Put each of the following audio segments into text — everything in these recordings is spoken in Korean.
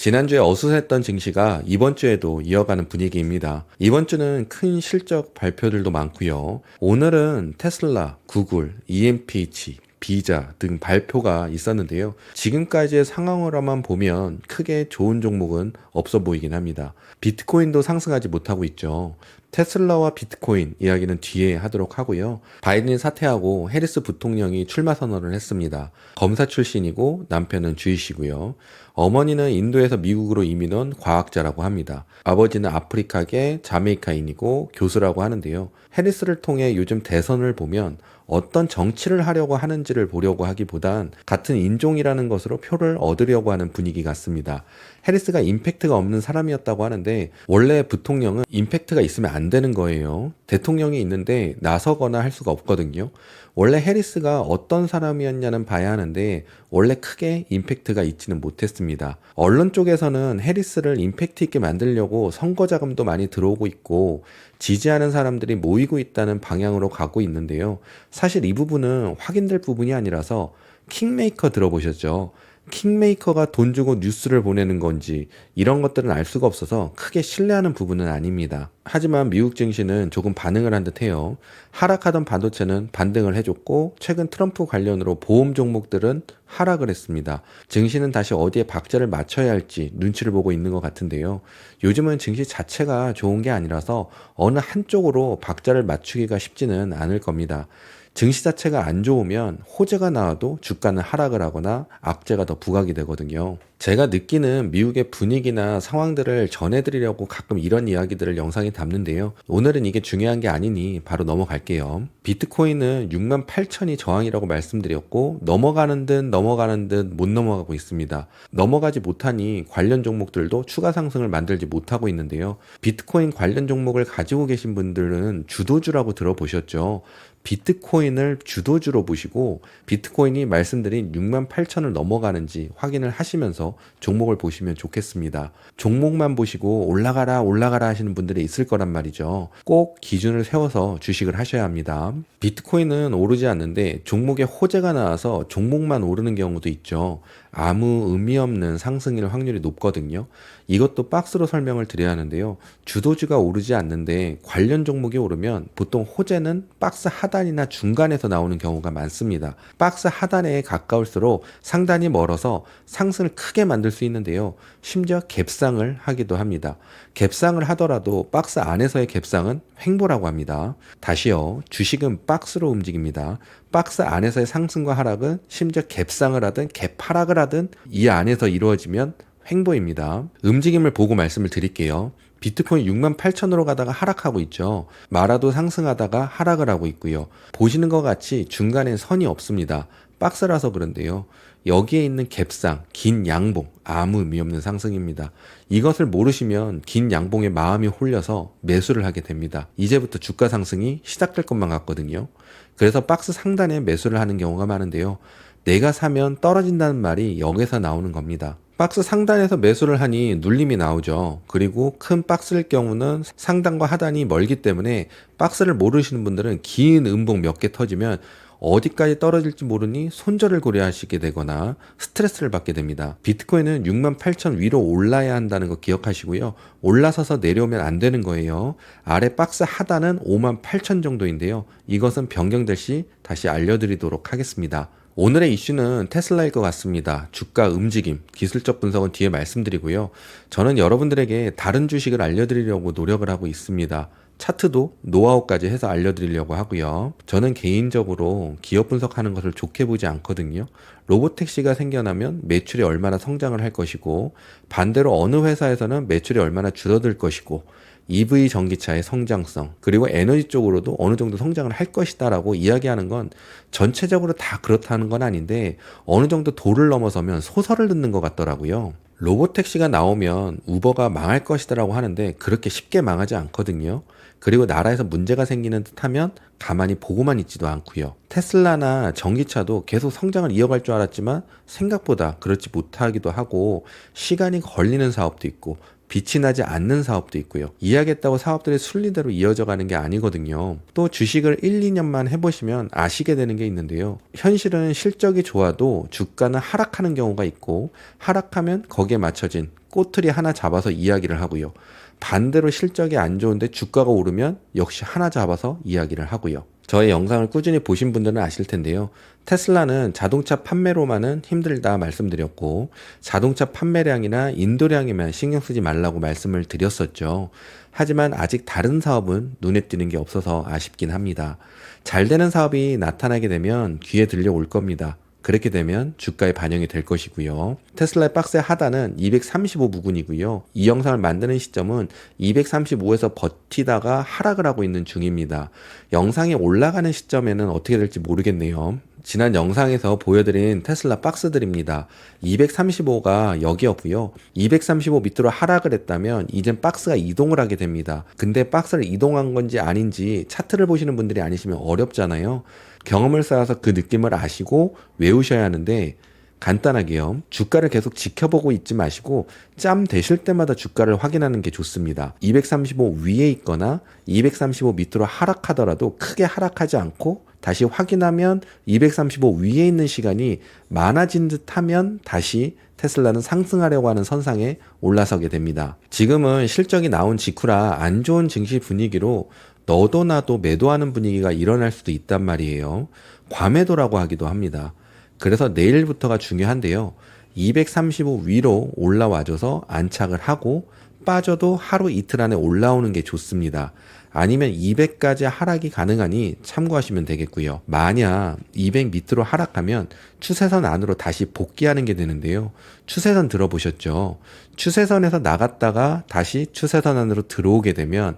지난주에 어수선했던 증시가 이번 주에도 이어가는 분위기입니다. 이번 주는 큰 실적 발표들도 많고요. 오늘은 테슬라, 구글, EMPH, 비자 등 발표가 있었는데요. 지금까지의 상황으로만 보면 크게 좋은 종목은 없어 보이긴 합니다. 비트코인도 상승하지 못하고 있죠. 테슬라와 비트코인 이야기는 뒤에 하도록 하고요. 바이든이 사퇴하고 해리스 부통령이 출마 선언을 했습니다. 검사 출신이고 남편은 주이시고요. 어머니는 인도에서 미국으로 이민 온 과학자라고 합니다. 아버지는 아프리카계 자메이카인이고 교수라고 하는데요. 해리스를 통해 요즘 대선을 보면 어떤 정치를 하려고 하는지를 보려고 하기보단 같은 인종이라는 것으로 표를 얻으려고 하는 분위기 같습니다. 해리스가 임팩트가 없는 사람이었다고 하는데 원래 부통령은 임팩트가 있으면 안 되는 거예요. 대통령이 있는데 나서거나 할 수가 없거든요. 원래 해리스가 어떤 사람이었냐는 봐야 하는데 원래 크게 임팩트가 있지는 못했습니다. 언론 쪽에서는 해리스를 임팩트 있게 만들려고 선거 자금도 많이 들어오고 있고 지지하는 사람들이 모이고 있다는 방향으로 가고 있는데요. 사실 이 부분은 확인될 부분이 아니라서 킹메이커 들어보셨죠? 킹메이커가 돈 주고 뉴스를 보내는 건지 이런 것들은 알 수가 없어서 크게 신뢰하는 부분은 아닙니다. 하지만 미국 증시는 조금 반응을 한 듯해요. 하락하던 반도체는 반등을 해줬고 최근 트럼프 관련으로 보험 종목들은 하락을 했습니다. 증시는 다시 어디에 박자를 맞춰야 할지 눈치를 보고 있는 것 같은데요. 요즘은 증시 자체가 좋은 게 아니라서 어느 한쪽으로 박자를 맞추기가 쉽지는 않을 겁니다. 증시 자체가 안 좋으면 호재가 나와도 주가는 하락을 하거나 악재가 더 부각이 되거든요. 제가 느끼는 미국의 분위기나 상황들을 전해드리려고 가끔 이런 이야기들을 영상에 담는데요. 오늘은 이게 중요한 게 아니니 바로 넘어갈게요. 비트코인은 68,000이 저항이라고 말씀드렸고 넘어가는 듯 못 넘어가고 있습니다. 넘어가지 못하니 관련 종목들도 추가 상승을 만들지 못하고 있는데요. 비트코인 관련 종목을 가지고 계신 분들은 주도주라고 들어보셨죠? 비트코인을 주도주로 보시고 비트코인이 말씀드린 68,000을 넘어가는지 확인을 하시면서 종목을 보시면 좋겠습니다. 종목만 보시고 올라가라 하시는 분들이 있을 거란 말이죠. 꼭 기준을 세워서 주식을 하셔야 합니다. 비트코인은 오르지 않는데 종목에 호재가 나와서 종목만 오르는 경우도 있죠. 아무 의미 없는 상승일 확률이 높거든요. 이것도 박스로 설명을 드려야 하는데요. 주도주가 오르지 않는데 관련 종목이 오르면 보통 호재는 박스 하단이나 중간에서 나오는 경우가 많습니다. 박스 하단에 가까울수록 상단이 멀어서 상승을 크게 만들 수 있는데요. 심지어 갭상을 하기도 합니다. 갭상을 하더라도 박스 안에서의 갭상은 횡보라고 합니다. 다시요. 주식은 박스로 움직입니다. 박스 안에서의 상승과 하락은 심지어 갭상을 하든 갭하락을 하든 이 안에서 이루어지면 횡보입니다. 움직임을 보고 말씀을 드릴게요. 비트코인 68,000으로 가다가 하락하고 있죠. 마라도 상승하다가 하락을 하고 있고요. 보시는 것 같이 중간에 선이 없습니다. 박스라서 그런데요. 여기에 있는 갭상, 긴 양봉, 아무 의미 없는 상승입니다. 이것을 모르시면 긴 양봉에 마음이 홀려서 매수를 하게 됩니다. 이제부터 주가 상승이 시작될 것만 같거든요. 그래서 박스 상단에 매수를 하는 경우가 많은데요. 내가 사면 떨어진다는 말이 여기서 나오는 겁니다. 박스 상단에서 매수를 하니 눌림이 나오죠. 그리고 큰 박스일 경우는 상단과 하단이 멀기 때문에 박스를 모르시는 분들은 긴 음봉 몇 개 터지면 어디까지 떨어질지 모르니 손절을 고려하시게 되거나 스트레스를 받게 됩니다. 비트코인은 68,000 위로 올라야 한다는 거 기억하시고요. 올라서서 내려오면 안 되는 거예요. 아래 박스 하단은 58,000 정도인데요. 이것은 변경될 시 다시 알려드리도록 하겠습니다. 오늘의 이슈는 테슬라일 것 같습니다. 주가 움직임, 기술적 분석은 뒤에 말씀드리고요. 저는 여러분들에게 다른 주식을 알려드리려고 노력을 하고 있습니다. 차트도 노하우까지 해서 알려드리려고 하고요. 저는 개인적으로 기업 분석하는 것을 좋게 보지 않거든요. 로보택시가 생겨나면 매출이 얼마나 성장을 할 것이고 반대로 어느 회사에서는 매출이 얼마나 줄어들 것이고 EV 전기차의 성장성 그리고 에너지 쪽으로도 어느 정도 성장을 할 것이다 라고 이야기하는 건 전체적으로 다 그렇다는 건 아닌데 어느 정도 도를 넘어서면 소설을 듣는 것 같더라고요. 로보택시가 나오면 우버가 망할 것이다라고 하는데 그렇게 쉽게 망하지 않거든요. 그리고 나라에서 문제가 생기는 듯 하면 가만히 보고만 있지도 않고요. 테슬라나 전기차도 계속 성장을 이어갈 줄 알았지만 생각보다 그렇지 못하기도 하고 시간이 걸리는 사업도 있고 빛이 나지 않는 사업도 있고요. 이해하겠다고 사업들이 순리대로 이어져 가는 게 아니거든요. 또 주식을 1, 2년만 해보시면 아시게 되는 게 있는데요. 현실은 실적이 좋아도 주가는 하락하는 경우가 있고 하락하면 거기에 맞춰진 꼬투리 하나 잡아서 이야기를 하고요. 반대로 실적이 안 좋은데 주가가 오르면 역시 하나 잡아서 이야기를 하고요. 저의 영상을 꾸준히 보신 분들은 아실 텐데요. 테슬라는 자동차 판매로만은 힘들다 말씀드렸고, 자동차 판매량이나 인도량에만 신경 쓰지 말라고 말씀을 드렸었죠. 하지만 아직 다른 사업은 눈에 띄는 게 없어서 아쉽긴 합니다. 잘 되는 사업이 나타나게 되면 귀에 들려올 겁니다. 그렇게 되면 주가에 반영이 될 것이고요. 테슬라의 박스의 하단은 235 부근이고요. 이 영상을 만드는 시점은 235에서 버티다가 하락을 하고 있는 중입니다. 영상이 올라가는 시점에는 어떻게 될지 모르겠네요. 지난 영상에서 보여드린 테슬라 박스들입니다. 235가 여기였고요. 235 밑으로 하락을 했다면 이젠 박스가 이동을 하게 됩니다. 근데 박스를 이동한 건지 아닌지 차트를 보시는 분들이 아니시면 어렵잖아요. 경험을 쌓아서 그 느낌을 아시고 외우셔야 하는데, 간단하게요. 주가를 계속 지켜보고 있지 마시고 짬 되실 때마다 주가를 확인하는 게 좋습니다. 235 위에 있거나 235 밑으로 하락하더라도 크게 하락하지 않고 다시 확인하면 235 위에 있는 시간이 많아진 듯 하면 다시 테슬라는 상승하려고 하는 선상에 올라서게 됩니다. 지금은 실적이 나온 직후라 안 좋은 증시 분위기로 너도 나도 매도하는 분위기가 일어날 수도 있단 말이에요. 과매도라고 하기도 합니다. 그래서 내일부터가 중요한데요. 235 위로 올라와줘서 안착을 하고 빠져도 하루 이틀 안에 올라오는 게 좋습니다. 아니면 200까지 하락이 가능하니 참고하시면 되겠고요. 만약 200 밑으로 하락하면 추세선 안으로 다시 복귀하는 게 되는데요. 추세선 들어보셨죠? 추세선에서 나갔다가 다시 추세선 안으로 들어오게 되면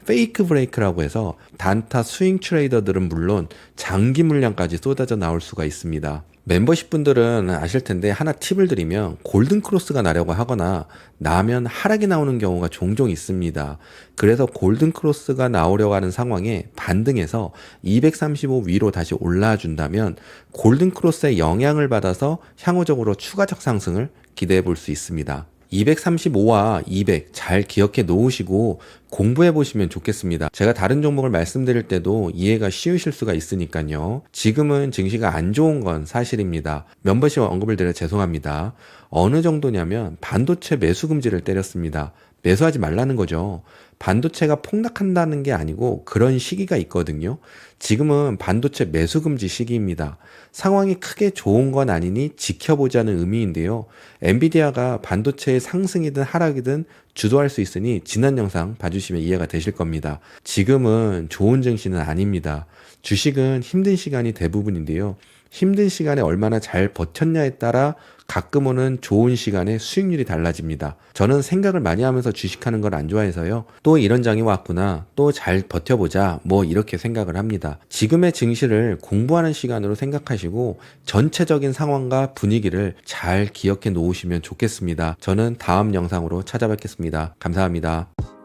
페이크 브레이크라고 해서 단타 스윙 트레이더들은 물론 장기 물량까지 쏟아져 나올 수가 있습니다. 멤버십 분들은 아실 텐데 하나 팁을 드리면 골든 크로스가 나려고 하거나 나면 하락이 나오는 경우가 종종 있습니다. 그래서 골든 크로스가 나오려고 하는 상황에 반등해서 235 위로 다시 올라와 준다면 골든 크로스의 영향을 받아서 향후적으로 추가적 상승을 기대해 볼 수 있습니다. 235와 200 잘 기억해 놓으시고 공부해 보시면 좋겠습니다. 제가 다른 종목을 말씀드릴 때도 이해가 쉬우실 수가 있으니까요. 지금은 증시가 안 좋은 건 사실입니다. 멤버십 언급을 드려 죄송합니다. 어느 정도냐면 반도체 매수 금지를 때렸습니다. 매수하지 말라는 거죠. 반도체가 폭락한다는 게 아니고 그런 시기가 있거든요. 지금은 반도체 매수 금지 시기입니다. 상황이 크게 좋은 건 아니니 지켜보자는 의미인데요. 엔비디아가 반도체의 상승이든 하락이든 주도할 수 있으니 지난 영상 봐주시면 이해가 되실 겁니다. 지금은 좋은 증시는 아닙니다. 주식은 힘든 시간이 대부분인데요. 힘든 시간에 얼마나 잘 버텼냐에 따라 가끔 오는 좋은 시간에 수익률이 달라집니다. 저는 생각을 많이 하면서 주식하는 걸 안 좋아해서요. 또 이런 장이 왔구나. 또 잘 버텨보자. 뭐 이렇게 생각을 합니다. 지금의 증시를 공부하는 시간으로 생각하시고 전체적인 상황과 분위기를 잘 기억해 놓으시면 좋겠습니다. 저는 다음 영상으로 찾아뵙겠습니다. 감사합니다.